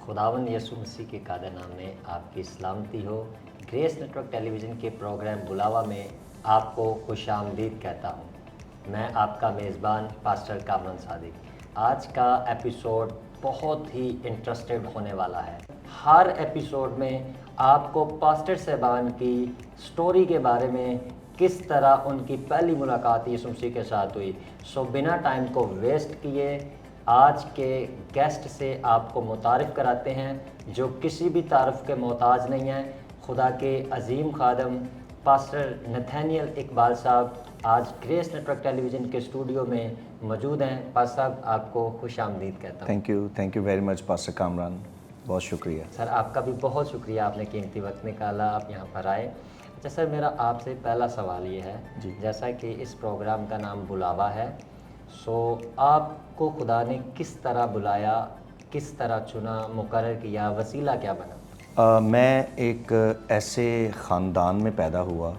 خداوند یسوع مسیح کے قادر نام میں آپ کی سلامتی ہو۔ گریس نیٹ ورک ٹیلی ویژن کے پروگرام بلاوا میں آپ کو خوش آمدید کہتا ہوں۔ میں آپ کا میزبان پاسٹر کامران صادق۔ آج کا ایپیسوڈ بہت ہی انٹرسٹڈ ہونے والا ہے۔ ہر ایپیسوڈ میں آپ کو پاسٹر صاحبان کی سٹوری کے بارے میں، کس طرح ان کی پہلی ملاقات یسوع مسیح کے ساتھ ہوئی۔ بنا ٹائم کو ویسٹ کیے آج کے گیسٹ سے آپ کو متعارف کراتے ہیں، جو کسی بھی تعارف کے محتاج نہیں ہیں۔ خدا کے عظیم خادم پاسٹر نتھینیل اقبال صاحب آج گریس نیٹ ورک ٹیلی ویژن کے اسٹوڈیو میں موجود ہیں۔ پاسٹر صاحب آپ کو خوش آمدید کہتا ہوں۔ Thank you very much pastor Kamran, بہت شکریہ سر، آپ کا بھی بہت شکریہ، آپ نے قیمتی وقت نکالا، آپ یہاں پر آئے۔ اچھا سر، میرا آپ سے پہلا سوال یہ ہے، جیسا کہ اس پروگرام کا نام بلاوا ہے، آپ کو خدا نے کس طرح بلایا، کس طرح چنا، مقرر کیا، وسیلہ کیا بنا؟ میں ایک ایسے خاندان میں پیدا ہوا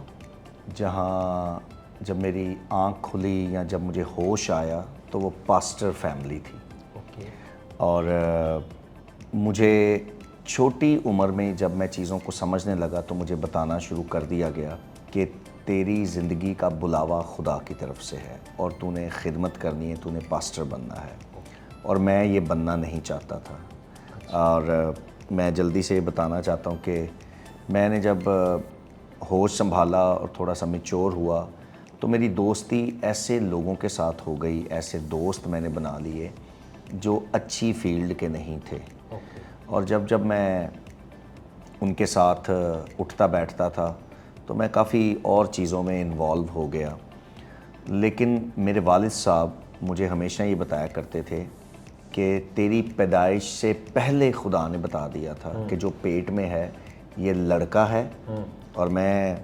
جہاں جب میری آنکھ کھلی یا جب مجھے ہوش آیا تو وہ پاسٹر فیملی تھی۔ اور مجھے چھوٹی عمر میں جب میں چیزوں کو سمجھنے لگا تو مجھے بتانا شروع کر دیا گیا کہ تیری زندگی کا بلاوا خدا کی طرف سے ہے اور تو نے خدمت کرنی ہے، تو نے پاسٹر بننا ہے۔ اور میں یہ بننا نہیں چاہتا تھا۔ اور میں جلدی سے یہ بتانا چاہتا ہوں کہ میں نے جب ہوش سنبھالا اور تھوڑا سا میچور ہوا تو میری دوستی ایسے لوگوں کے ساتھ ہو گئی، ایسے دوست میں نے بنا لیے جو اچھی فیلڈ کے نہیں تھے۔ اور جب میں ان کے ساتھ اٹھتا بیٹھتا تھا تو میں کافی اور چیزوں میں انوالو ہو گیا۔ لیکن میرے والد صاحب مجھے ہمیشہ یہ بتایا کرتے تھے کہ تیری پیدائش سے پہلے خدا نے بتا دیا تھا کہ جو پیٹ میں ہے یہ لڑکا ہے۔ اور میں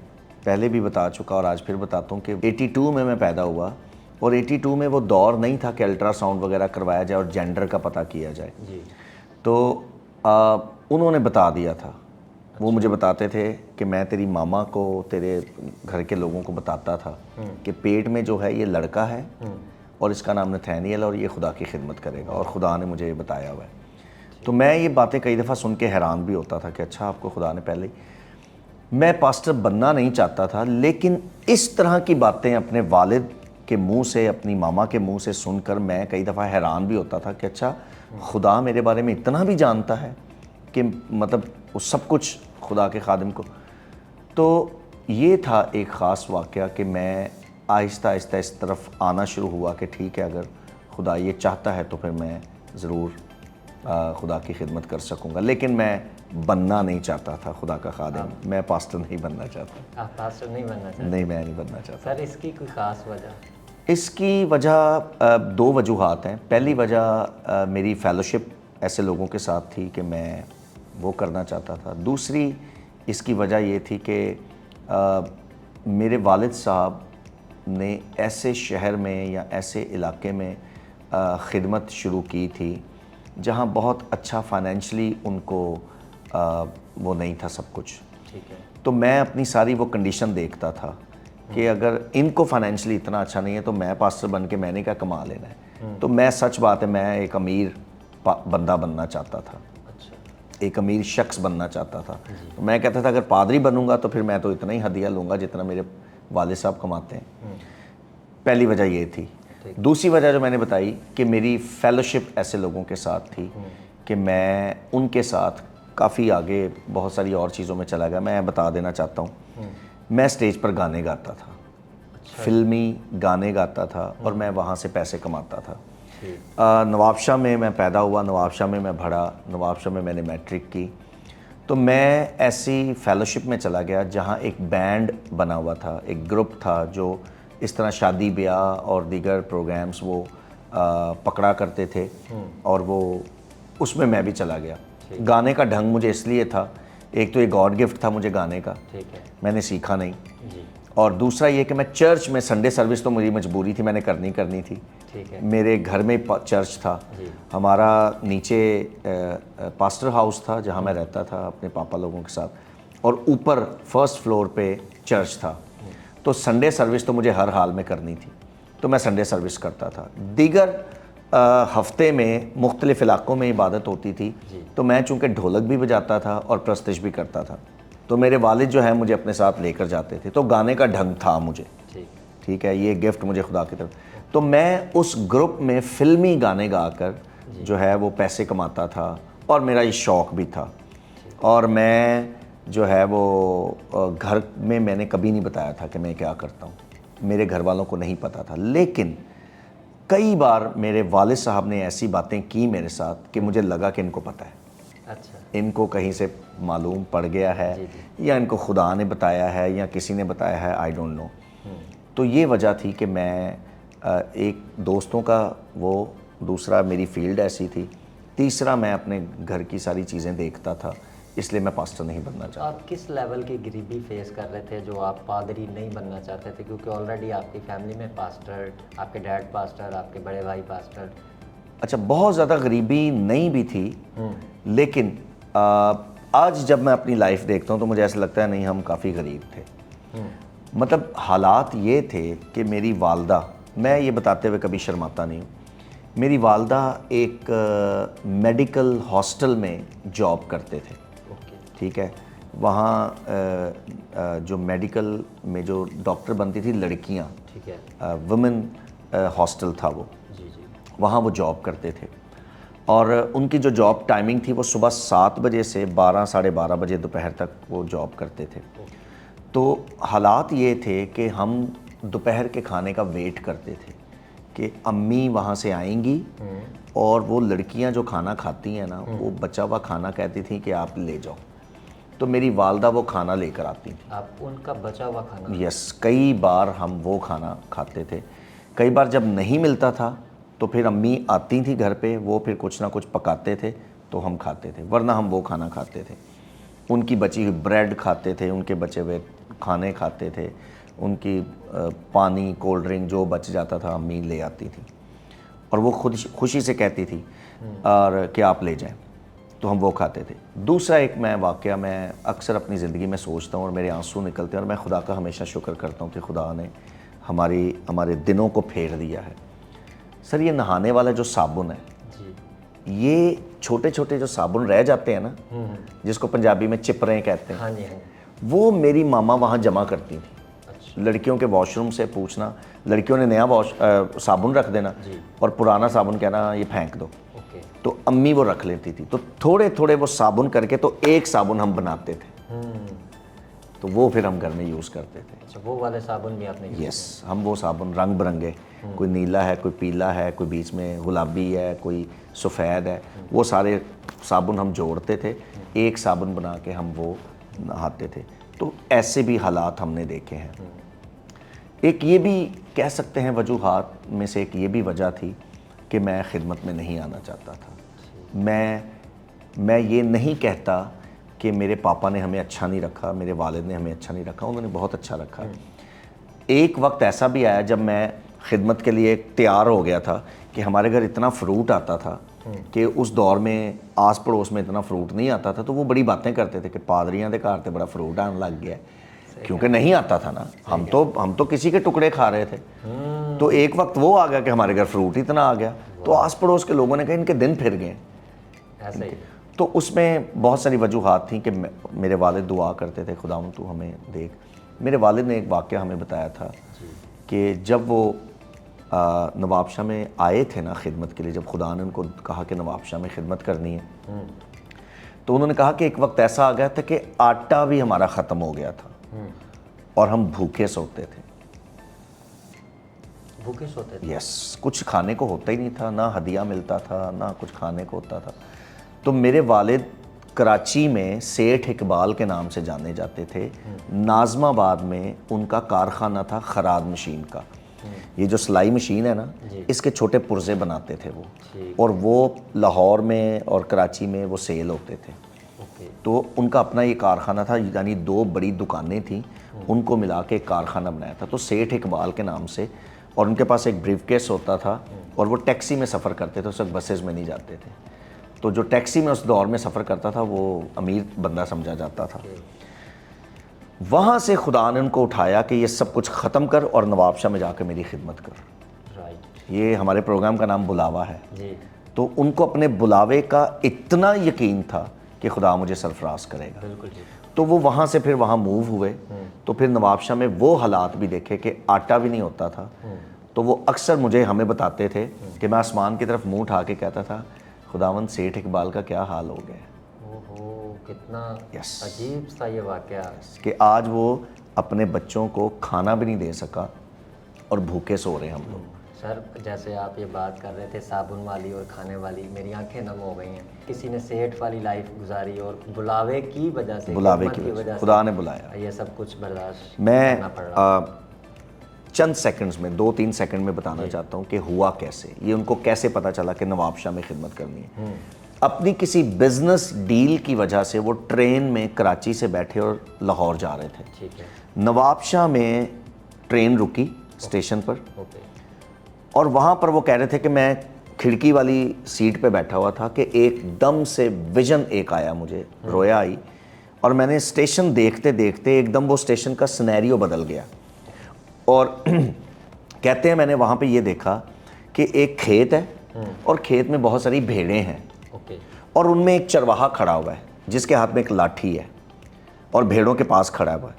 پہلے بھی بتا چکا اور آج پھر بتاتا ہوں کہ 82 میں پیدا ہوا، اور 82 میں وہ دور نہیں تھا کہ الٹرا ساؤنڈ وغیرہ کروایا جائے اور جینڈر کا پتہ کیا جائے۔ تو انہوں نے بتا دیا تھا، وہ مجھے بتاتے تھے کہ میں تیری ماما کو، تیرے گھر کے لوگوں کو بتاتا تھا کہ پیٹ میں جو ہے یہ لڑکا ہے اور اس کا نام نتھینیل، اور یہ خدا کی خدمت کرے گا، اور خدا نے مجھے یہ بتایا ہوا ہے۔ تو میں یہ باتیں کئی دفعہ سن کے حیران بھی ہوتا تھا کہ اچھا آپ کو خدا نے پہلے میں پاسٹر بننا نہیں چاہتا تھا، لیکن اس طرح کی باتیں اپنے والد کے منہ سے، اپنی ماما کے منہ سے سن کر میں کئی دفعہ حیران بھی ہوتا تھا کہ اچھا خدا میرے بارے میں اتنا بھی جانتا ہے کہ مطلب وہ سب کچھ خدا کے خادم کو۔ تو یہ تھا ایک خاص واقعہ کہ میں آہستہ آہستہ اس طرف آنا شروع ہوا کہ ٹھیک ہے، اگر خدا یہ چاہتا ہے تو پھر میں ضرور خدا کی خدمت کر سکوں گا۔ لیکن میں بننا نہیں چاہتا تھا خدا کا خادم، میں پاسٹر نہیں بننا چاہتا۔ آپ پاسٹر نہیں بننا چاہتے؟ نہیں، میں نہیں بننا چاہتا۔ سر، اس کی کوئی خاص وجہ؟ اس کی وجہ دو وجوہات ہیں۔ پہلی وجہ میری فیلوشپ ایسے لوگوں کے ساتھ تھی کہ میں وہ کرنا چاہتا تھا۔ دوسری اس کی وجہ یہ تھی کہ میرے والد صاحب نے ایسے شہر میں یا ایسے علاقے میں خدمت شروع کی تھی جہاں بہت اچھا فائنینشلی ان کو وہ نہیں تھا سب کچھ۔ ٹھیک ہے۔ تو میں اپنی ساری وہ کنڈیشن دیکھتا تھا کہ اگر ان کو فائنینشلی اتنا اچھا نہیں ہے تو میں پاسٹر بن کے میں نے کیا کما لینا ہے۔ تو میں سچ بات ہے، میں ایک امیر بندہ بننا چاہتا تھا، ایک امیر شخص بننا چاہتا تھا۔ تو میں کہتا تھا اگر پادری بنوں گا تو پھر میں تو اتنا ہی ہدیہ لوں گا جتنا میرے والد صاحب کماتے ہیں۔ پہلی وجہ یہ تھی۔ دوسری وجہ جو میں نے بتائی کہ میری فیلوشپ ایسے لوگوں کے ساتھ تھی کہ میں ان کے ساتھ کافی آگے بہت ساری اور چیزوں میں چلا گیا۔ میں بتا دینا چاہتا ہوں، میں اسٹیج پر گانے گاتا تھا، فلمی گانے گاتا تھا، اور میں وہاں سے پیسے کماتا تھا۔ نواب شاہ میں پیدا ہوا، نواب شاہ میں پڑھا، نواب شاہ میں نے میٹرک کی۔ تو میں ایسی فیلوشپ میں چلا گیا جہاں ایک بینڈ بنا ہوا تھا، ایک گروپ تھا جو اس طرح شادی بیاہ اور دیگر پروگرامز وہ پکڑا کرتے تھے، اور وہ اس میں بھی چلا گیا۔ گانے کا ڈھنگ مجھے اس لیے تھا، ایک تو یہ گاڈ گفٹ تھا مجھے گانے کا، میں نے سیکھا نہیں، اور دوسرا یہ کہ میں چرچ میں سنڈے سروس تو میری مجبوری تھی، میں نے کرنی تھی۔ میرے گھر میں چرچ تھا، ہمارا نیچے پاسٹر ہاؤس تھا جہاں میں رہتا تھا اپنے پاپا لوگوں کے ساتھ، اور اوپر فرسٹ فلور پہ چرچ تھا۔ تو سنڈے سروس تو مجھے ہر حال میں کرنی تھی، تو میں سنڈے سروس کرتا تھا۔ دیگر ہفتے میں مختلف علاقوں میں عبادت ہوتی تھی، تو میں چونکہ ڈھولک بھی بجاتا تھا اور پرستش بھی کرتا تھا، تو میرے والد جو ہے مجھے اپنے ساتھ لے کر جاتے تھے، تو گانے کا ڈھنگ تھا مجھے، ٹھیک ہے، یہ گفٹ مجھے خدا کی طرف، تو میں اس گروپ میں فلمی گانے گا کر جو ہے وہ پیسے کماتا تھا، اور میرا یہ شوق بھی تھا، اور میں جو ہے وہ گھر میں نے کبھی نہیں بتایا تھا کہ میں کیا کرتا ہوں، میرے گھر والوں کو نہیں پتہ تھا، لیکن کئی بار میرے والد صاحب نے ایسی باتیں کی میرے ساتھ کہ مجھے لگا کہ ان کو پتہ ہے، ان کو کہیں سے معلوم پڑ گیا ہے، یا ان کو خدا نے بتایا ہے یا کسی نے بتایا ہے، آئی ڈونٹ نو۔ تو یہ وجہ تھی کہ میں ایک دوستوں کا وہ، دوسرا میری فیلڈ ایسی تھی، تیسرا میں اپنے گھر کی ساری چیزیں دیکھتا تھا، اس لیے میں پاسٹر نہیں بننا چاہتا۔ آپ کس لیول کی غریبی فیس کر رہے تھے جو آپ پادری نہیں بننا چاہتے تھے؟ کیونکہ آلریڈی آپ کی فیملی میں پاسٹر، آپ کے ڈیڈ پاسٹر، آپ کے بڑے بھائی پاسٹر۔ اچھا، بہت زیادہ غریبی نہیں بھی تھی، لیکن آج جب میں اپنی لائف دیکھتا ہوں تو مجھے ایسا لگتا ہے نہیں، ہم کافی غریب تھے۔ مطلب حالات یہ تھے کہ میری والدہ، میں یہ بتاتے ہوئے کبھی شرماتا نہیں ہوں، میری والدہ ایک میڈیکل ہاسٹل میں جاب کرتے تھے، ٹھیک ہے، وہاں جو میڈیکل میں جو ڈاکٹر بنتی تھی لڑکیاں، ٹھیک ہے، ویمن ہاسٹل تھا وہ، وہاں وہ جاب کرتے تھے، اور ان کی جو جاب ٹائمنگ تھی وہ صبح 7 بجے سے 12 ساڑھے 12 بجے دوپہر تک وہ جاب کرتے تھے۔ تو حالات یہ تھے کہ ہم دوپہر کے کھانے کا ویٹ کرتے تھے کہ امی وہاں سے آئیں گی، اور وہ لڑکیاں جو کھانا کھاتی ہیں نا، وہ بچا ہوا کھانا کہتی تھیں کہ آپ لے جاؤ، تو میری والدہ وہ کھانا لے کر آتی تھیں۔ آپ ان کا بچا ہوا کھانا؟ یس، کئی بار ہم وہ کھانا کھاتے تھے، کئی بار جب نہیں ملتا تھا تو پھر امی آتی تھیں گھر پہ، وہ پھر کچھ نہ کچھ پکاتے تھے تو ہم کھاتے تھے، ورنہ ہم وہ کھانا کھاتے تھے، ان کی بچی ہوئی بریڈ کھاتے تھے، ان کے بچے ہوئے کھانے کھاتے تھے، ان کی پانی کولڈ ڈرنک جو بچ جاتا تھا امی لے آتی تھی، اور وہ خود خوشی سے کہتی تھی اور کہ آپ لے جائیں، تو ہم وہ کھاتے تھے۔ دوسرا ایک واقعہ میں اکثر اپنی زندگی میں سوچتا ہوں اور میرے آنسو نکلتے ہیں، اور میں خدا کا ہمیشہ شکر کرتا ہوں کہ خدا نے ہمارے دنوں کو پھیر دیا ہے۔ سر، یہ نہانے والا جو صابن ہے، یہ چھوٹے چھوٹے جو صابن رہ جاتے ہیں نا، جس کو پنجابی میں چپریں کہتے ہیں، وہ میری ماما وہاں جمع کرتی تھیں۔ لڑکیوں کے واش روم سے پوچھنا، لڑکیوں نے نیا صابن رکھ دینا اور پرانا صابن کہنا یہ پھینک دو، تو امی وہ رکھ لیتی تھی، تو تھوڑے تھوڑے وہ صابن کر کے تو ایک صابن ہم بناتے تھے، تو وہ پھر ہم گھر میں یوز کرتے تھے۔ اچھا، وہ والے صابن بھی آپ نے؟ یس، ہم وہ صابن رنگ برنگے، کوئی نیلا ہے، کوئی پیلا ہے، کوئی بیچ میں گلابی ہے، کوئی سفید ہے، وہ سارے صابن ہم جوڑتے تھے، ایک صابن بنا کے ہم وہ نہاتے تھے۔ تو ایسے بھی حالات ہم نے دیکھے ہیں۔ ایک یہ بھی کہہ سکتے ہیں وجوہات میں سے ایک یہ بھی وجہ تھی کہ میں خدمت میں نہیں آنا چاہتا تھا۔ میں یہ نہیں کہتا کہ میرے پاپا نے ہمیں اچھا نہیں رکھا، میرے والد نے ہمیں اچھا نہیں رکھا، انہوں نے بہت اچھا رکھا۔ ایک وقت ایسا بھی آیا جب میں خدمت کے لیے تیار ہو گیا تھا کہ ہمارے گھر اتنا فروٹ آتا تھا کہ اس دور میں آس پڑوس میں اتنا فروٹ نہیں آتا تھا، تو وہ بڑی باتیں کرتے تھے کہ پادریاں دے گھر تے بڑا فروٹ آن لگ گیا ہے، کیونکہ نہیں آتا تھا نا، ہم تو کسی کے ٹکڑے کھا رہے تھے۔ تو ایک وقت وہ آ گیا کہ ہمارے گھر فروٹ اتنا آ گیا، تو آس پڑوس کے لوگوں نے کہا ان کے دن پھر گئے۔ تو اس میں بہت ساری وجوہات تھیں کہ میرے والد دعا کرتے تھے خداوند تو ہمیں دیکھ۔ میرے والد نے ایک واقعہ ہمیں بتایا تھا کہ جب وہ نواب شاہ میں آئے تھے نا خدمت کے لیے، جب خدا نے ان کو کہا کہ نواب شاہ میں خدمت کرنی ہے، تو انہوں نے کہا کہ ایک وقت ایسا آ گیا تھا کہ آٹا بھی ہمارا ختم ہو گیا تھا اور ہم بھوکے سوتے تھے۔ بھوکے سوتے تھے؟ یس، کچھ کھانے کو ہوتا ہی نہیں تھا، نہ ہدیہ ملتا تھا، نہ کچھ کھانے کو ہوتا تھا۔ تو میرے والد کراچی میں سیٹھ اقبال کے نام سے جانے جاتے تھے، ناظم آباد میں ان کا کارخانہ تھا خراد مشین کا، یہ جو سلائی مشین ہے نا، اس کے چھوٹے پرزے بناتے تھے وہ، اور وہ لاہور میں اور کراچی میں وہ سیل ہوتے تھے۔ تو ان کا اپنا یہ کارخانہ تھا، یعنی 2 بڑی دکانیں تھیں، ان کو ملا کے ایک کارخانہ بنایا تھا، تو سیٹھ اقبال کے نام سے، اور ان کے پاس ایک بریف کیس ہوتا تھا، اور وہ ٹیکسی میں سفر کرتے تھے، اس وقت بسز میں نہیں جاتے تھے، تو جو ٹیکسی میں اس دور میں سفر کرتا تھا وہ امیر بندہ سمجھا جاتا تھا۔ وہاں سے خدا نے ان کو اٹھایا کہ یہ سب کچھ ختم کر اور نواب شاہ میں جا کے میری خدمت کر۔ یہ ہمارے پروگرام کا نام بلاوا ہے. جی. تو ان کو اپنے بلاوے کا اتنا یقین تھا کہ خدا مجھے سرفراز کرے گا. بالکل جی. تو وہ وہاں سے پھر وہاں موو ہوئے. تو پھر نواب شاہ میں وہ حالات بھی دیکھے کہ آٹا بھی نہیں ہوتا تھا. تو وہ اکثر ہمیں بتاتے تھے کہ میں آسمان کی طرف منہ اٹھا کے کہتا تھا خداوند سیٹھ اقبال کا کیا حال ہو گیا. اوہو کتنا عجیب سا یہ واقعہ کہ آج وہ اپنے بچوں کو کھانا بھی نہیں دے سکا اور بھوکے سو رہے ہیں ہم لوگ. سر جیسے آپ یہ بات کر رہے تھے صابن والی اور کھانے والی، میری آنکھیں نم ہو گئی ہیں. کسی نے سیٹھ والی لائف گزاری اور بلاوے کی وجہ سے، بلاوے کی وجہ سے خدا نے بلایا. یہ سب کچھ برداشت میں کرنا پڑ رہا. چند سیکنڈز میں 2-3 سیکنڈ میں بتانا چاہتا ہوں کہ ہوا کیسے، یہ ان کو کیسے پتا چلا کہ نواب شاہ میں خدمت کرنی ہے. اپنی کسی بزنس ڈیل کی وجہ سے وہ ٹرین میں کراچی سے بیٹھے اور لاہور جا رہے تھے. ٹھیک ہے. نواب شاہ میں ٹرین رکی اسٹیشن پر اوکے. اور وہاں پر وہ کہہ رہے تھے کہ میں کھڑکی والی سیٹ پہ بیٹھا ہوا تھا کہ ایک دم سے ویژن ایک آیا، مجھے رویا آئی اور میں نے اسٹیشن دیکھتے دیکھتے ایک دم وہ اسٹیشن کا سنیریو بدل گیا. اور کہتے ہیں میں نے وہاں پہ یہ دیکھا کہ ایک کھیت ہے اور کھیت میں بہت ساری بھیڑیں ہیں اور ان میں ایک چرواہا کھڑا ہوا ہے جس کے ہاتھ میں ایک لاٹھی ہے اور بھیڑوں کے پاس کھڑا ہوا ہے.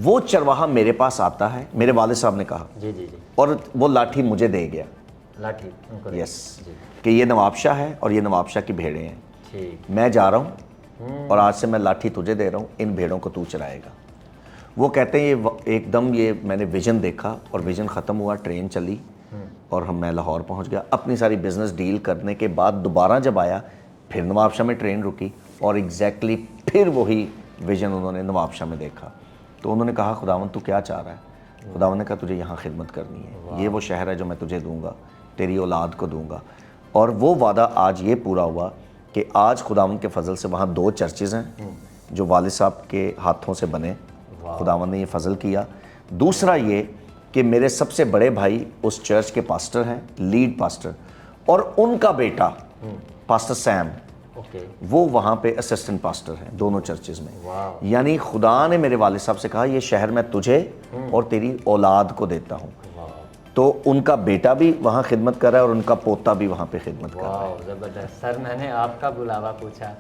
وہ چرواہا میرے پاس آتا ہے، میرے والد صاحب نے کہا، جی جی جی، اور وہ لاٹھی مجھے دے گیا. لاٹھی یس، کہ یہ نواب شاہ ہے اور یہ نواب شاہ کی بھیڑیں ہیں. ٹھیک. میں جا رہا ہوں اور آج سے میں لاٹھی تجھے دے رہا ہوں، ان بھیڑوں کو تو چلائے گا. وہ کہتے ہیں یہ ایک دم یہ میں نے ویژن دیکھا اور ویژن ختم ہوا، ٹرین چلی اور میں لاہور پہنچ گیا. اپنی ساری بزنس ڈیل کرنے کے بعد دوبارہ جب آیا پھر نواب شاہ میں ٹرین رکی اور ایگزیکٹلی پھر وہی ویژن انہوں نے نواب شاہ میں دیکھا. تو انہوں نے کہا خداوند تو کیا چاہ رہا ہے؟ خداوند نے کہا تجھے یہاں خدمت کرنی ہے، یہ وہ شہر ہے جو میں تجھے دوں گا، تیری اولاد کو دوں گا. اور وہ وعدہ آج یہ پورا ہوا کہ آج خداوند کے فضل سے وہاں 2 چرچز ہیں جو والد صاحب کے ہاتھوں سے بنے. خداوند نے یہ فضل کیا. دوسرا یہ کہ میرے سب سے بڑے بھائی اس چرچ کے پاسٹر ہیں، لیڈ پاسٹر، اور ان کا بیٹا پاسٹر سیم وہ وہاں پہ اسسٹنٹ پاسٹر ہیں دونوں چرچز میں. یعنی خدا نے میرے والد صاحب سے کہا یہ شہر میں تجھے اور تیری اولاد کو دیتا ہوں. تو ان کا بیٹا بھی وہاں خدمت کر رہا ہے اور ان کا پوتا بھی وہاں پہ خدمت کر رہا ہے. زبردست. سر میں نے آپ کا بلاوا پوچھا،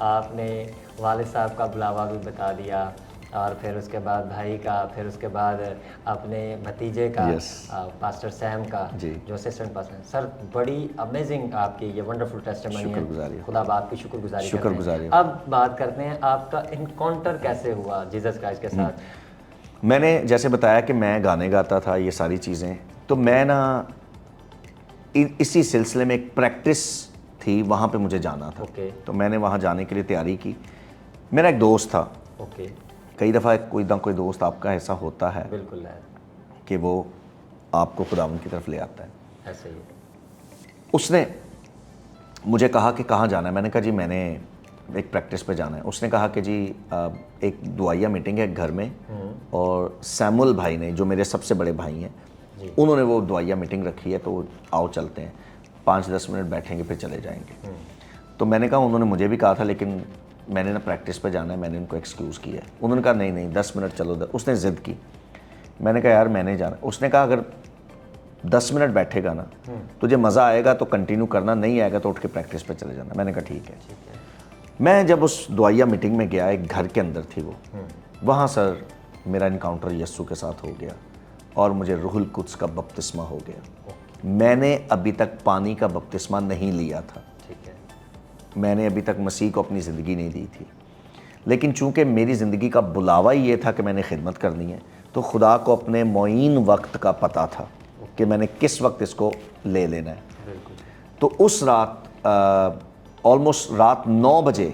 آپ نے والد صاحب کا بلاوا بھی بتا دیا اور پھر اس کے بعد بھائی کا، پھر اس کے بعد اپنے بھتیجے کا پاسٹر سیم کا جو اسسٹنٹ پاسٹر. سر بڑی امیزنگ آپ کی یہ ونڈرفل ٹیسٹیمنی ہے. خدا آپ کی شکر گزاری. اب بات کرتے ہیں آپ کا انکاؤنٹر کیسے ہوا جیزس کرائسٹ کے ساتھ. میں نے جیسے بتایا کہ میں گانے گاتا تھا، یہ ساری چیزیں، تو میں نا اسی سلسلے میں ایک پریکٹس تھی، وہاں پہ مجھے جانا تھا. تو میں نے وہاں جانے کے لیے تیاری کی. میرا ایک دوست تھا. کئی دفعہ کوئی نہ کوئی دوست آپ کا ایسا ہوتا ہے بالکل ہے کہ وہ آپ کو خداوند کی طرف لے آتا ہے. ایسے ہی اس نے مجھے کہا کہ کہاں جانا ہے. میں نے کہا جی میں نے ایک پریکٹس پہ جانا ہے. اس نے کہا کہ جی ایک دعائیہ میٹنگ ہے گھر میں اور سیمول بھائی نے جو میرے سب سے بڑے بھائی ہیں انہوں نے وہ دعائیہ میٹنگ رکھی ہے، تو آؤ چلتے ہیں، 5-10 منٹ بیٹھیں گے پھر چلے جائیں گے. تو میں نے کہا انہوں نے مجھے بھی کہا تھا لیکن میں نے نا پریکٹس پہ جانا ہے، میں نے ان کو ایکسکیوز کیا ہے. انہوں نے کہا نہیں 10 منٹ چلو. اس نے ضد کی. میں نے کہا یار میں نے جانا. اس نے کہا اگر 10 منٹ بیٹھے گا نا تجھے مزہ آئے گا تو کنٹینیو کرنا، نہیں آئے گا تو اٹھ کے پریکٹس پہ چلے جانا. میں نے کہا ٹھیک ہے. میں جب اس دعائیہ میٹنگ میں گیا، ایک گھر کے اندر تھی وہ، وہاں سر میرا انکاؤنٹر یسوع کے ساتھ ہو گیا اور مجھے روح القدس کا بپتسمہ ہو گیا. میں نے ابھی تک پانی کا بپتسمہ نہیں لیا تھا، میں نے ابھی تک مسیح کو اپنی زندگی نہیں دی تھی، لیکن چونکہ میری زندگی کا بلاوا یہ تھا کہ میں نے خدمت کرنی ہے، تو خدا کو اپنے معین وقت کا پتہ تھا کہ میں نے کس وقت اس کو لے لینا ہے. تو اس رات آلموسٹ رات 9 بجے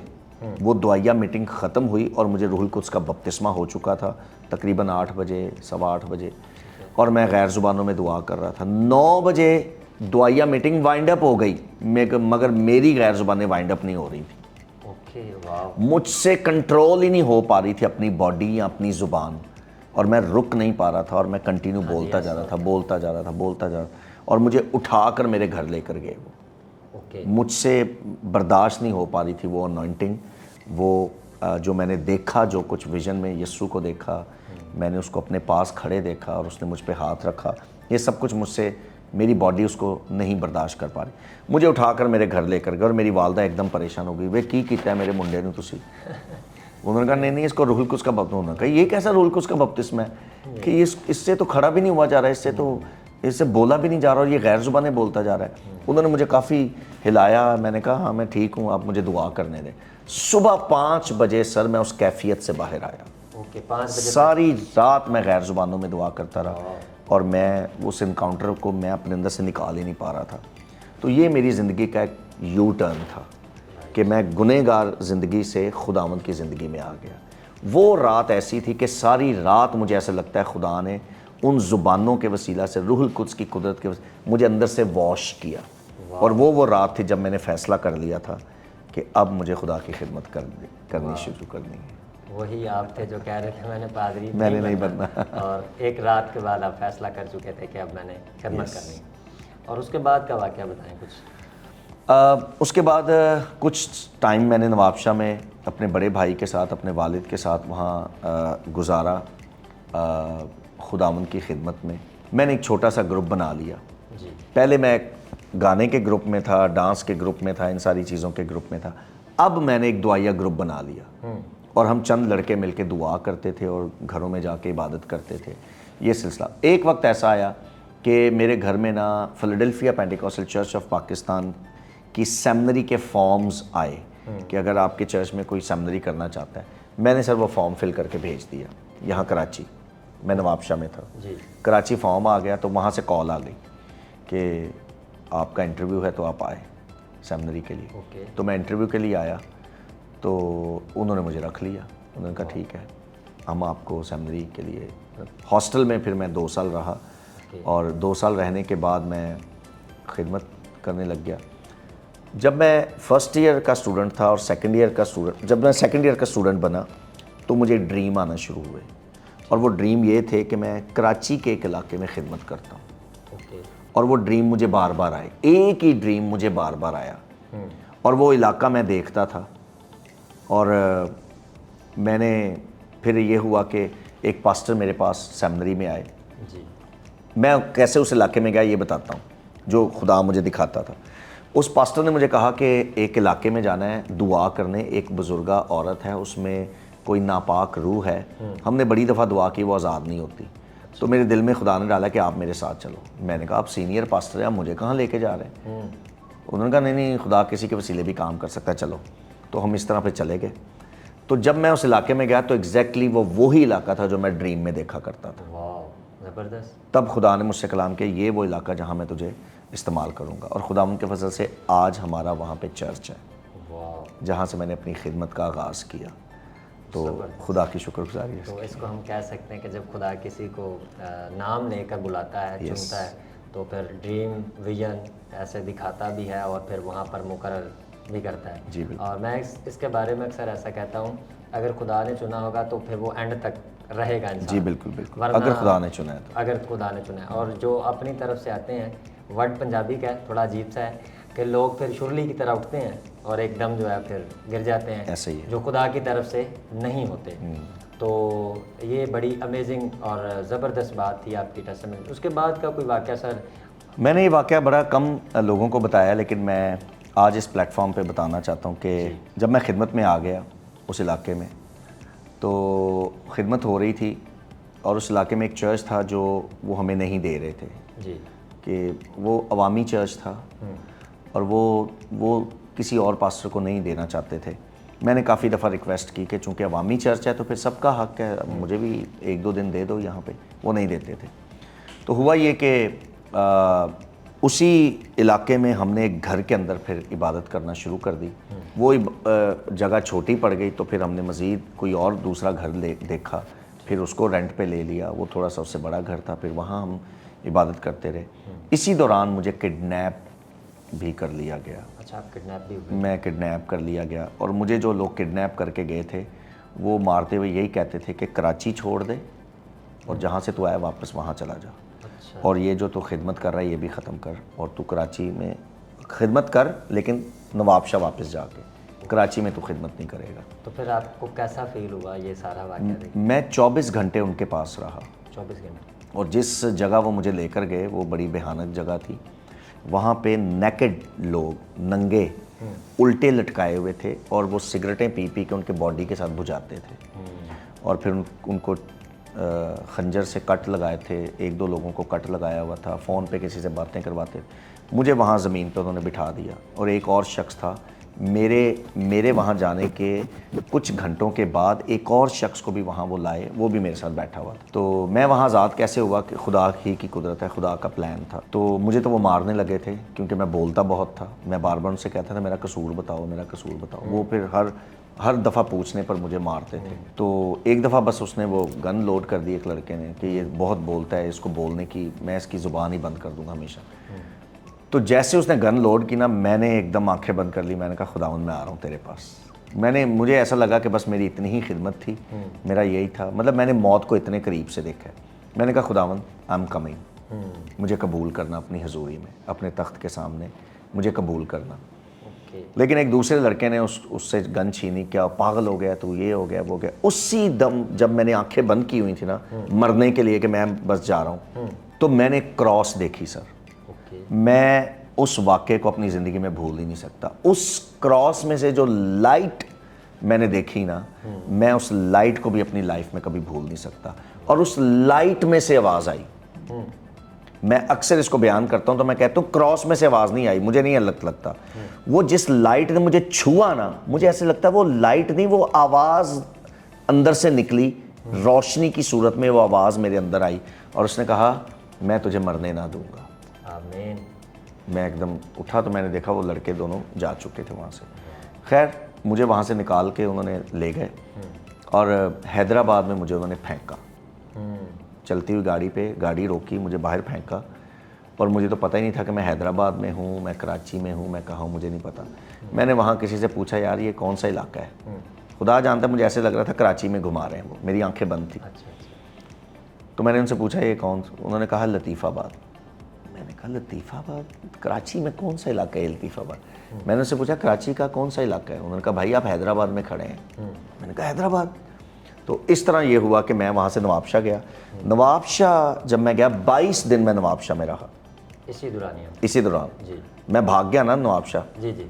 وہ دعائیہ میٹنگ ختم ہوئی اور مجھے روح القدس کا بپتسمہ ہو چکا تھا تقریباً 8 بجے 8:15 بجے، اور میں غیر زبانوں میں دعا کر رہا تھا. 9 بجے دعائیہ میٹنگ وائنڈ اپ ہو گئی مگر میری غیر زبانیں وائنڈ اپ نہیں ہو رہی تھیں. مجھ سے کنٹرول ہی نہیں ہو پا رہی تھی اپنی باڈی یا اپنی زبان، اور میں رک نہیں پا رہا تھا اور میں کنٹینیو بولتا جا رہا تھا اور مجھے اٹھا کر میرے گھر لے کر گئے. وہ مجھ سے برداشت نہیں ہو پا رہی تھی وہ انوائنٹنگ، وہ جو میں نے دیکھا، جو کچھ ویژن میں یسوع کو دیکھا، میں نے اس کو اپنے پاس کھڑے دیکھا اور اس نے مجھ پہ ہاتھ رکھا. یہ سب کچھ مجھ سے میری باڈی اس کو نہیں برداشت کر پا رہی. مجھے اٹھا کر میرے گھر لے کر گئے اور میری والدہ ایک دم پریشان ہو گئی, وہ کی کیتا ہے میرے منڈے نے تسی. انہوں نے کہا نہیں اس کو روح القدس کا بپتسمہ. انہوں نے کہا یہ کیسا روح القدس کا بپتسمہ ہے کہ اس سے تو کھڑا بھی نہیں ہوا جا رہا ہے, اس سے بولا بھی نہیں جا رہا اور یہ غیر زبانیں بولتا جا رہا ہے. انہوں نے مجھے کافی ہلایا, میں نے کہا ہاں میں ٹھیک ہوں, آپ مجھے دعا کرنے دیں. صبح 5 بجے سر میں اس کیفیت سے باہر آیا. اوکے 5 بجے ساری رات میں غیر زبانوں میں دعا کرتا رہا اور میں اس انکاؤنٹر کو میں اپنے اندر سے نکال ہی نہیں پا رہا تھا. تو یہ میری زندگی کا ایک یو ٹرن تھا کہ میں گنہگار زندگی سے خداوند کی زندگی میں آ گیا. وہ رات ایسی تھی کہ ساری رات مجھے ایسا لگتا ہے خدا نے ان زبانوں کے وسیلہ سے, روح القدس کی قدرت کے وسیلہ مجھے اندر سے واش کیا. اور وہ رات تھی جب میں نے فیصلہ کر لیا تھا کہ اب مجھے خدا کی خدمت کرنی شروع کرنی ہے. وہی آپ تھے جو کہہ رہے تھے میں نے پادری میں نے نہیں بننا, اور ایک رات کے بعد آپ فیصلہ کر چکے تھے کہ اب میں نے خدمت کرنی. اور اس کے بعد کا واقعہ بتائیں کچھ. اس کے بعد کچھ ٹائم میں نے نواب شاہ میں اپنے بڑے بھائی کے ساتھ, اپنے والد کے ساتھ وہاں گزارا خداوند کی خدمت میں. میں نے ایک چھوٹا سا گروپ بنا لیا. پہلے میں گانے کے گروپ میں تھا, ڈانس کے گروپ میں تھا, ان ساری چیزوں کے گروپ میں تھا. اب میں نے ایک دعائیہ گروپ بنا لیا اور ہم چند لڑکے مل کے دعا کرتے تھے اور گھروں میں جا کے عبادت کرتے تھے. یہ سلسلہ ایک وقت ایسا آیا کہ میرے گھر میں نا فلڈلفیا پینٹیکوسٹل چرچ آف پاکستان کی سیمنری کے فارمز آئے کہ اگر آپ کے چرچ میں کوئی سیمنری کرنا چاہتا ہے. میں نے سر وہ فارم فل کر کے بھیج دیا یہاں کراچی, میں نواب شاہ میں تھا. کراچی فارم آ گیا تو وہاں سے کال آ گئی کہ آپ کا انٹرویو ہے تو آپ آئے سیمنری کے لیے. تو میں انٹرویو کے لیے آیا تو انہوں نے مجھے رکھ لیا. انہوں نے کہا ٹھیک ہے ہم آپ کو سیمنری کے لیے. ہاسٹل میں پھر میں 2 سال رہا اور 2 سال رہنے کے بعد میں خدمت کرنے لگ گیا. جب میں فرسٹ ایئر کا اسٹوڈنٹ تھا اور سیکنڈ ایئر کا اسٹوڈنٹ, جب میں سیکنڈ ایئر کا اسٹوڈنٹ بنا تو مجھے ڈریم آنا شروع ہوئے اور وہ ڈریم یہ تھے کہ میں کراچی کے ایک علاقے میں خدمت کرتا ہوں. اور وہ ڈریم مجھے بار بار آئے, ایک ہی ڈریم مجھے بار بار آیا اور وہ علاقہ میں دیکھتا تھا. اور میں نے پھر یہ ہوا کہ ایک پاسٹر میرے پاس سیمنری میں آئے. میں کیسے اس علاقے میں گیا یہ بتاتا ہوں جو خدا مجھے دکھاتا تھا. اس پاسٹر نے مجھے کہا کہ ایک علاقے میں جانا ہے دعا کرنے, ایک بزرگہ عورت ہے اس میں کوئی ناپاک روح ہے. ہم نے بڑی دفعہ دعا کی وہ آزاد نہیں ہوتی. تو میرے دل میں خدا نے ڈالا کہ آپ میرے ساتھ چلو. میں نے کہا آپ سینئر پاسٹر ہیں, آپ مجھے کہاں لے کے جا رہے ہیں. انہوں نے کہا نہیں خدا کسی کے وسیلے بھی کام کر سکتا ہے, چلو. تو ہم اس طرح پہ چلے گئے. تو جب میں اس علاقے میں گیا تو ایگزیکٹلی وہی علاقہ تھا جو میں ڈریم میں دیکھا کرتا تھا. زبردست. تب خدا نے مجھ سے کلام کیا یہ وہ علاقہ جہاں میں تجھے استعمال کروں گا. اور خدا ان کے فضل سے آج ہمارا وہاں پہ چرچ ہے جہاں سے میں نے اپنی خدمت کا آغاز کیا. تو خدا کی شکر گزاری ہے. تو اس کو ہم کہہ سکتے ہیں کہ جب خدا کسی کو نام لے کر بلاتا ہے, چنتا ہے, تو پھر ڈریم ویژن ایسے دکھاتا بھی ہے اور پھر وہاں پر مقرر بھی کرتا ہے. جی بالکل. اور میں اس کے بارے میں اکثر ایسا کہتا ہوں اگر خدا نے چنا ہوگا تو پھر وہ اینڈ تک رہے گا انسان. جی بالکل بالکل, اگر خدا نے چنا ہے تو. اگر خدا نے چنا ہے. اور جو اپنی طرف سے آتے ہیں, ورڈ پنجابی کا ہے تھوڑا عجیب سا ہے کہ لوگ پھر شرلی کی طرح اٹھتے ہیں اور ایک دم جو ہے پھر گر جاتے ہیں, ایسے ہی جو خدا کی طرف سے نہیں ہوتے. تو یہ بڑی امیزنگ اور زبردست بات تھی آپ کی ٹیسٹمنی. اس کے بعد کا کوئی واقعہ سر؟ میں نے یہ واقعہ بڑا کم لوگوں کو بتایا لیکن میں آج اس پلیٹ فارم پہ بتانا چاہتا ہوں کہ جب میں خدمت میں آ گیا اس علاقے میں تو خدمت ہو رہی تھی اور اس علاقے میں ایک چرچ تھا جو وہ ہمیں نہیں دے رہے تھے. جی. کہ وہ عوامی چرچ تھا اور وہ کسی اور پاسٹر کو نہیں دینا چاہتے تھے. میں نے کافی دفعہ ریکویسٹ کی کہ چونکہ عوامی چرچ ہے تو پھر سب کا حق ہے, مجھے بھی 1-2 دن دے دو یہاں پہ. وہ نہیں دیتے تھے. تو ہوا یہ کہ اسی علاقے میں ہم نے ایک گھر کے اندر پھر عبادت کرنا شروع کر دی. وہ جگہ چھوٹی پڑ گئی تو پھر ہم نے مزید کوئی اور دوسرا گھر دیکھا, پھر اس کو رینٹ پہ لے لیا. وہ تھوڑا سا اس سے بڑا گھر تھا, پھر وہاں ہم عبادت کرتے رہے. اسی دوران مجھے کڈنیپ بھی کر لیا گیا. اچھا, آپ کڈنیپ بھی ہوئے؟ میں کڈنیپ کر لیا گیا اور مجھے جو لوگ کڈنیپ کر کے گئے تھے وہ مارتے ہوئے یہی کہتے تھے کہ کراچی چھوڑ دے اور جہاں سے تو آیا واپس وہاں چلا جا. اور یہ جو تو خدمت کر رہا ہے یہ بھی ختم کر, اور تو کراچی میں خدمت کر لیکن نواب شاہ واپس جا کے, کراچی میں تو خدمت نہیں کرے گا. تو پھر آپ کو کیسا فیل ہوا یہ سارا واقعہ دیکھ؟ میں 24 گھنٹے ان کے پاس رہا. 24 گھنٹے. اور جس جگہ وہ مجھے لے کر گئے وہ بڑی بھیانک جگہ تھی. وہاں پہ نیکڈ لوگ ننگے الٹے لٹکائے ہوئے تھے اور وہ سگریٹیں پی پی کے ان کے باڈی کے ساتھ بجھاتے تھے, اور پھر ان کو خنجر سے کٹ لگائے تھے. 1-2 لوگوں کو کٹ لگایا ہوا تھا, فون پہ کسی سے باتیں کرواتے. مجھے وہاں زمین پہ انہوں نے بٹھا دیا, اور ایک اور شخص تھا. میرے وہاں جانے کے کچھ گھنٹوں کے بعد ایک اور شخص کو بھی وہاں وہ لائے, وہ بھی میرے ساتھ بیٹھا ہوا تھا. تو میں وہاں آزاد کیسے ہوا کہ خدا ہی کی قدرت ہے, خدا کا پلان تھا. تو مجھے تو وہ مارنے لگے تھے کیونکہ میں بولتا بہت تھا. میں بار بار ان سے کہتا تھا میرا قصور بتاؤ, میرا قصور بتاؤ. وہ پھر ہر دفعہ پوچھنے پر مجھے مارتے تھے. تو ایک دفعہ بس اس نے وہ گن لوڈ کر دی ایک لڑکے نے کہ یہ بہت بولتا ہے, اس کو بولنے کی, میں اس کی زبان ہی بند کر دوں گا ہمیشہ. تو جیسے اس نے گن لوڈ کی نا, میں نے ایک دم آنکھیں بند کر لی. میں نے کہا خداوند میں آ رہا ہوں تیرے پاس. مجھے ایسا لگا کہ بس میری اتنی ہی خدمت تھی, میرا یہی تھا. مطلب میں نے موت کو اتنے قریب سے دیکھا ہے. میں نے کہا خداوند آئی ایم کمنگ, مجھے قبول کرنا اپنی حضوری میں, اپنے تخت کے سامنے مجھے قبول کرنا. لیکن ایک دوسرے لڑکے نے اس سے گن چھینی. کیا پاگل ہو گیا تو, یہ ہو گیا وہ گیا. اسی دم جب میں نے آنکھیں بند کی ہوئی تھی نا مرنے کے لیے کہ میں بس جا رہا ہوں, تو میں نے کراس دیکھی سر. میں اس واقعے کو اپنی زندگی میں بھول ہی نہیں سکتا. اس کراس میں سے جو لائٹ میں نے دیکھی نا, میں اس لائٹ کو بھی اپنی لائف میں کبھی بھول نہیں سکتا. اور اس لائٹ میں سے آواز آئی. میں اکثر اس کو بیان کرتا ہوں تو میں کہتا ہوں کراس میں سے آواز نہیں آئی, مجھے نہیں لگتا. وہ جس لائٹ نے مجھے چھوا نا, مجھے ایسے لگتا ہے وہ لائٹ نہیں, وہ آواز اندر سے نکلی, روشنی کی صورت میں وہ آواز میرے اندر آئی, اور اس نے کہا میں تجھے مرنے نہ دوں گا. آمین. میں ایک دم اٹھا تو میں نے دیکھا وہ لڑکے دونوں جا چکے تھے وہاں سے. خیر مجھے وہاں سے نکال کے انہوں نے لے گئے, اور حیدرآباد میں مجھے انہوں نے پھینکا. چلتی ہوئی گاڑی پہ گاڑی روکی, مجھے باہر پھینکا, اور مجھے تو پتہ ہی نہیں تھا کہ میں حیدرآباد میں ہوں, میں کراچی میں ہوں, میں کہاں ہوں, مجھے نہیں پتا. میں نے وہاں کسی سے پوچھا یار یہ کون سا علاقہ ہے. خدا جانتا ہے مجھے ایسے لگ رہا تھا کراچی میں گھما رہے ہیں وہ, میری آنکھیں بند تھیں. تو میں نے ان سے پوچھا یہ کون, انہوں نے کہا لطیف آباد. میں نے کہا لطیف آباد, کراچی میں کون سا علاقہ ہے لطیف آباد. میں نے ان سے پوچھا کراچی کا کون سا علاقہ ہے. انہوں نے کہا بھائی آپ حیدرآباد میں کھڑے ہیں. میں نے کہا حیدرآباد. تو اس طرح یہ ہوا کہ میں وہاں سے نوابشاہ گیا. نوابشاہ جب میں گیا 22 دن میں نوابشاہ میں رہا. اسی دوران میں بھاگ گیا نا نوابشاہ,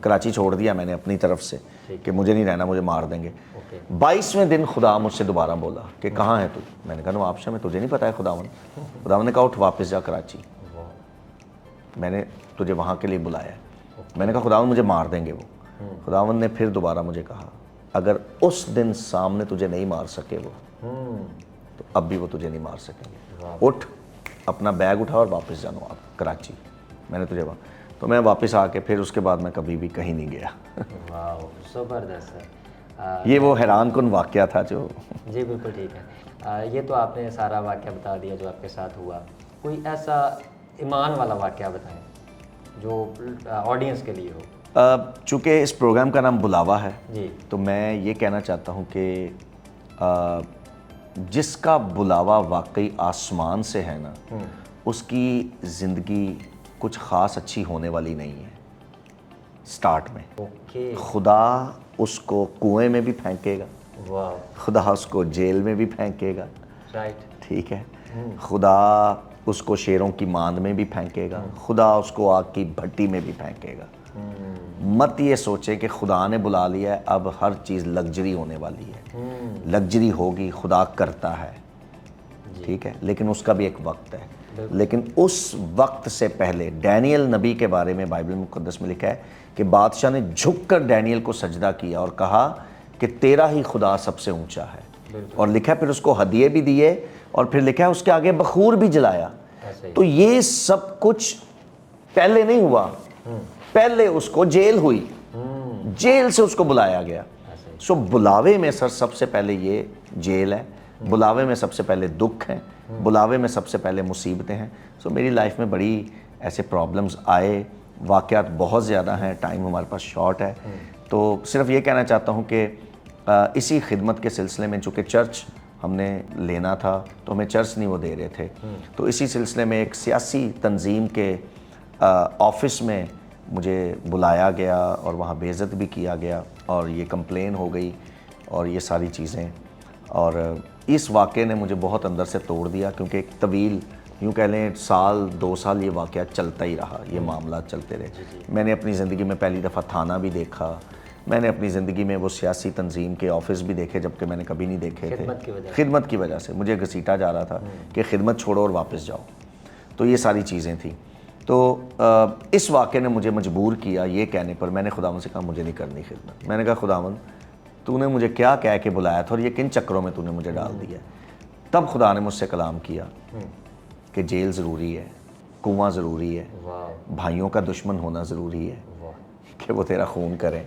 کراچی چھوڑ دیا میں نے اپنی طرف سے کہ مجھے نہیں رہنا, مجھے مار دیں گے. 22ویں دن خدا مجھ سے دوبارہ بولا کہ کہاں ہے تو. میں نے کہا نوابشاہ میں. تجھے نہیں پتا ہے خداوند. خداوند نے کہا اٹھ واپس جا کراچی, میں نے تجھے وہاں کے لیے بلایا ہے. میں نے کہا خداوند مجھے مار دیں گے وہ. خداوند نے پھر دوبارہ مجھے کہا اگر اس دن سامنے تجھے نہیں مار سکے وہ, تو اب بھی وہ تجھے نہیں مار سکیں گے. اٹھ اپنا بیگ اٹھا اور واپس جانو آپ کراچی. میں نے تجھے وہاں, تو میں واپس آ کے پھر اس کے بعد میں کبھی بھی کہیں نہیں گیا. واو زبردست سر. یہ وہ حیران کن واقعہ تھا جو. جی بالکل ٹھیک ہے. یہ تو آپ نے سارا واقعہ بتا دیا جو آپ کے ساتھ ہوا. کوئی ایسا ایمان والا واقعہ بتائیں جو آڈینس کے لیے ہو. چونکہ اس پروگرام کا نام بلاوا ہے, جی تو میں یہ کہنا چاہتا ہوں کہ جس کا بلاوا واقعی آسمان سے ہے نا, اس کی زندگی کچھ خاص اچھی ہونے والی نہیں ہے. سٹارٹ میں خدا اس کو کنویں میں بھی پھینکے گا, خدا اس کو جیل میں بھی پھینکے گا, ٹھیک ہے, خدا اس کو شیروں کی ماند میں بھی پھینکے گا, خدا اس کو آگ کی بھٹی میں بھی پھینکے گا. مت یہ سوچے کہ خدا نے بلا لیا ہے اب ہر چیز لگژری ہونے والی ہے. لگژری ہوگی, خدا کرتا ہے, ٹھیک ہے, لیکن اس کا بھی ایک وقت ہے. لیکن اس وقت سے پہلے ڈینیل نبی کے بارے میں بائبل مقدس میں لکھا ہے کہ بادشاہ نے جھک کر ڈینیل کو سجدہ کیا اور کہا کہ تیرا ہی خدا سب سے اونچا ہے. اور لکھا ہے پھر اس کو ہدیے بھی دیے, اور پھر لکھا ہے اس کے آگے بخور بھی جلایا. تو یہ سب کچھ پہلے نہیں ہوا, پہلے اس کو جیل ہوئی, جیل سے اس کو بلایا گیا. سو بلاوے میں سر سب سے پہلے یہ جیل ہے, بلاوے میں سب سے پہلے دکھ ہیں, بلاوے میں سب سے پہلے مصیبتیں ہیں. سو میری لائف میں بڑی ایسے پرابلمز آئے, واقعات بہت زیادہ ہیں, ٹائم ہمارے پاس شارٹ ہے. تو صرف یہ کہنا چاہتا ہوں کہ اسی خدمت کے سلسلے میں چونکہ چرچ ہم نے لینا تھا تو ہمیں چرچ نہیں وہ دے رہے تھے, تو اسی سلسلے میں ایک سیاسی تنظیم کے آفس میں مجھے بلایا گیا اور وہاں بے عزت بھی کیا گیا, اور یہ کمپلین ہو گئی اور یہ ساری چیزیں. اور اس واقعے نے مجھے بہت اندر سے توڑ دیا، کیونکہ ایک طویل یوں کہہ لیں 1-2 سال یہ واقعہ چلتا ہی رہا، یہ معاملات چلتے رہے۔ میں نے اپنی زندگی میں پہلی دفعہ تھانہ بھی دیکھا، میں نے اپنی زندگی میں وہ سیاسی تنظیم کے آفس بھی دیکھے جبکہ میں نے کبھی نہیں دیکھے تھے۔ خدمت کی وجہ سے مجھے گھسیٹا جا رہا تھا کہ خدمت چھوڑو اور واپس جاؤ، تو یہ ساری چیزیں تھیں۔ تو اس واقعے نے مجھے مجبور کیا یہ کہنے پر، میں نے خداوند سے کہا مجھے نہیں کرنی خدمت۔ میں نے کہا خداوند تو نے مجھے کیا کہہ کے بلایا تھا اور یہ کن چکروں میں تو نے مجھے ڈال دیا ہے؟ تب خدا نے مجھ سے کلام کیا کہ جیل ضروری ہے، کنواں ضروری ہے، بھائیوں کا دشمن ہونا ضروری ہے کہ وہ تیرا خون کریں،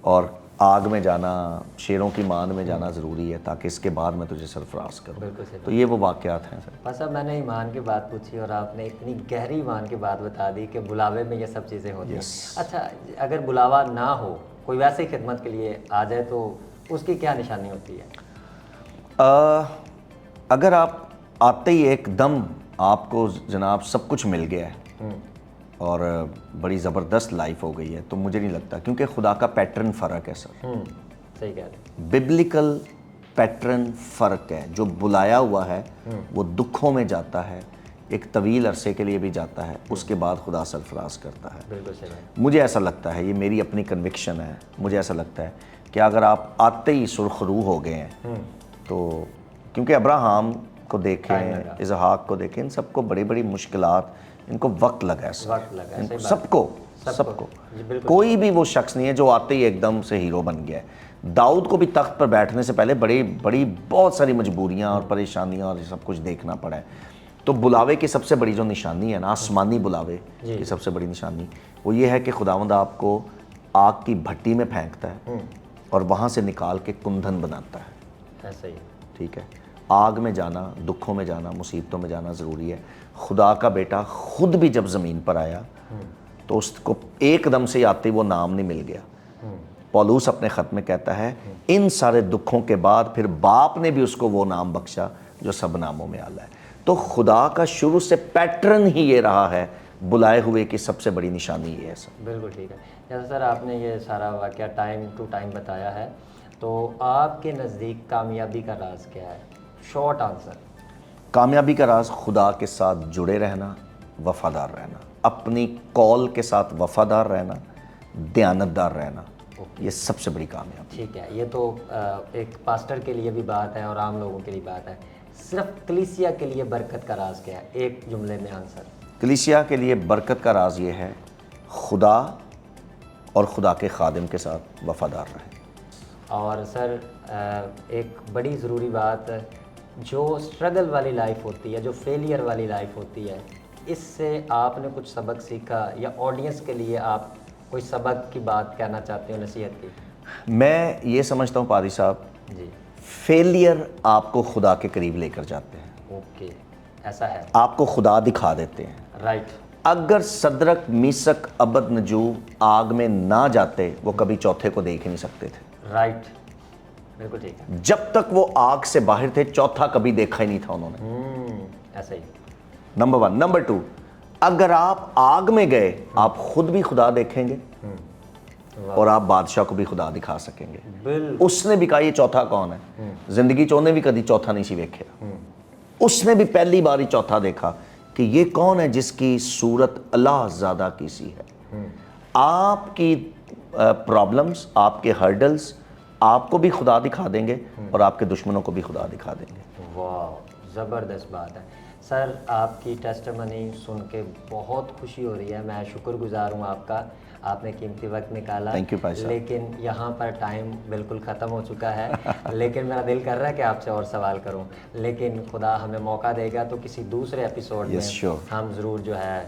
اور آگ میں جانا، شیروں کی مان میں جانا ضروری ہے تاکہ اس کے بعد میں تجھے سرفراز کروں۔ تو یہ وہ واقعات ہیں سر۔ بس صاحب میں نے ایمان کی بات پوچھی اور آپ نے اتنی گہری ایمان کی بات بتا دی کہ بلاوے میں یہ سب چیزیں ہوتی ہیں۔ اچھا اگر بلاوا نہ ہو، کوئی ویسے ہی خدمت کے لیے آ جائے تو اس کی کیا نشانی ہوتی ہے؟ اگر آپ آتے ہی ایک دم آپ کو جناب سب کچھ مل گیا ہے اور بڑی زبردست لائف ہو گئی ہے تو مجھے نہیں لگتا، کیونکہ خدا کا پیٹرن فرق ہے سر، صحیح کہہ رہے ہیں، ببلیکل پیٹرن فرق ہے۔ جو بلایا ہوا ہے وہ دکھوں میں جاتا ہے، ایک طویل عرصے کے لیے بھی جاتا ہے، اس کے بعد خدا سرفراز کرتا ہے۔ بالکل صحیح۔ مجھے ایسا لگتا ہے، یہ میری اپنی کنوکشن ہے، مجھے ایسا لگتا ہے کہ اگر آپ آتے ہی سرخ روح ہو گئے ہیں تو، کیونکہ ابراہم کو دیکھیں، اسحاق کو دیکھیں، ان سب کو بڑی بڑی مشکلات، ان کو وقت لگا ہے سر، سب کو کوئی بھی وہ شخص نہیں ہے جو آتے ہی ایک دم سے ہیرو بن گیا ہے۔ داؤد کو بھی تخت پر بیٹھنے سے پہلے بڑی بہت ساری مجبوریاں اور پریشانیاں اور سب کچھ دیکھنا پڑا ہے۔ تو بلاوے کی سب سے بڑی جو نشانی ہے نا، آسمانی بلاوے کی سب سے بڑی نشانی وہ یہ ہے کہ خداوند آپ کو آگ کی بھٹی میں پھینکتا ہے اور وہاں سے نکال کے کندھن بناتا ہے۔ ایسا ہی، ٹھیک ہے، آگ میں جانا، دکھوں میں جانا، مصیبتوں میں جانا ضروری ہے۔ خدا کا بیٹا خود بھی جب زمین پر آیا تو اس کو ایک دم سے آتے وہ نام نہیں مل گیا۔ پولوس اپنے خط میں کہتا ہے ان سارے دکھوں کے بعد پھر باپ نے بھی اس کو وہ نام بخشا جو سب ناموں میں اعلیٰ ہے۔ تو خدا کا شروع سے پیٹرن ہی یہ رہا ہے، بلائے ہوئے کی سب سے بڑی نشانی یہ ہے سر۔ بالکل ٹھیک ہے۔ جیسا سر آپ نے یہ سارا واقعہ ٹائم ٹو ٹائم بتایا ہے، تو آپ کے نزدیک کامیابی کا راز کیا ہے؟ Short answer. کامیابی کا راز خدا کے ساتھ جڑے رہنا، وفادار رہنا، اپنی کال کے ساتھ وفادار رہنا، دیانتدار رہنا، یہ سب سے بڑی کامیابی۔ ٹھیک ہے، یہ تو ایک پاسٹر کے لیے بھی بات ہے اور عام لوگوں کے لیے بات ہے۔ صرف کلیسیا کے لیے برکت کا راز کیا ہے؟ ایک جملے میں آنسر۔ کلیسیا کے لیے برکت کا راز یہ ہے خدا اور خدا کے خادم کے ساتھ وفادار رہیں۔ اور سر ایک بڑی ضروری بات، جو اسٹرگل والی لائف ہوتی ہے، جو فیلئر والی لائف ہوتی ہے، اس سے آپ نے کچھ سبق سیکھا یا آڈینس کے لیے آپ کوئی سبق کی بات کہنا چاہتے ہو، نصیحت کی؟ میں یہ سمجھتا ہوں پادری صاحب، جی، فیلئر آپ کو خدا کے قریب لے کر جاتے ہیں، اوکے، ایسا ہے، آپ کو خدا دکھا دیتے ہیں۔ رائٹ۔ اگر صدرک میثق ابد نجو آگ میں نہ جاتے وہ کبھی چوتھے کو دیکھ ہی نہیں سکتے تھے۔ رائٹ، بالکل ٹھیک ہے۔ جب تک وہ آگ سے باہر تھے چوتھا کبھی دیکھا ہی نہیں تھا انہوں نے۔ ایسا ہی، نمبر 1۔ نمبر 2، اگر آپ آگ میں گئے آپ خود بھی خدا دیکھیں گے اور آپ بادشاہ کو بھی خدا دکھا سکیں گے۔ بالکل، اس نے بھی کہا یہ چوتھا کون ہے؟ زندگی چونے بھی کدی چوتھا نہیں سی ویکھیا، اس نے بھی پہلی بار ہی چوتھا دیکھا کہ یہ کون ہے جس کی صورت اللہ زادہ کی سی ہے۔ آپ کی پرابلمز، آپ کے ہرڈلز آپ کو بھی خدا دکھا دیں گے اور آپ کے دشمنوں کو بھی خدا دکھا دیں گے۔ واہ، زبردست بات ہے سر۔ آپ کی ٹیسٹمنی سن کے بہت خوشی ہو رہی ہے، میں شکر گزار ہوں آپ کا، آپ نے قیمتی وقت نکالا۔ Thank you بھائی صاحب۔ لیکن یہاں پر ٹائم بالکل ختم ہو چکا ہے، لیکن میرا دل کر رہا ہے کہ آپ سے اور سوال کروں، لیکن خدا ہمیں موقع دے گا تو کسی دوسرے ایپیسوڈ میں ہم ضرور جو ہے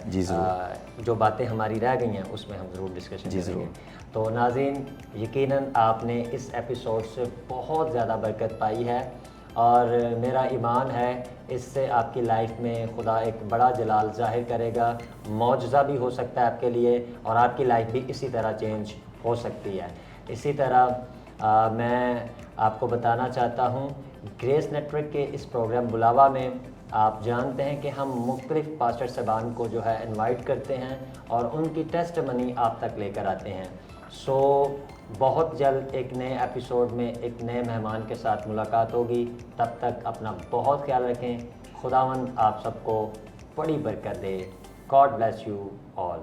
جو باتیں ہماری رہ گئی ہیں اس میں ہم ضرور ڈسکشن کریں گے۔ تو ناظرین، یقیناً آپ نے اس ایپیسوڈ سے بہت زیادہ برکت پائی ہے اور میرا ایمان ہے اس سے آپ کی لائف میں خدا ایک بڑا جلال ظاہر کرے گا، معجزہ بھی ہو سکتا ہے آپ کے لیے اور آپ کی لائف بھی اسی طرح چینج ہو سکتی ہے۔ اسی طرح میں آپ کو بتانا چاہتا ہوں، گریس نیٹ ورک کے اس پروگرام بلاوا میں آپ جانتے ہیں کہ ہم مختلف پاسٹر صاحبان کو جو ہے انوائٹ کرتے ہیں اور ان کی ٹیسٹمنی آپ تک لے کر آتے ہیں۔ سو بہت جلد ایک نئے ایپیسوڈ میں ایک نئے مہمان کے ساتھ ملاقات ہوگی. تب تک اپنا بہت خیال رکھیں. خداوند آپ سب کو بڑی برکت دے. God bless you all.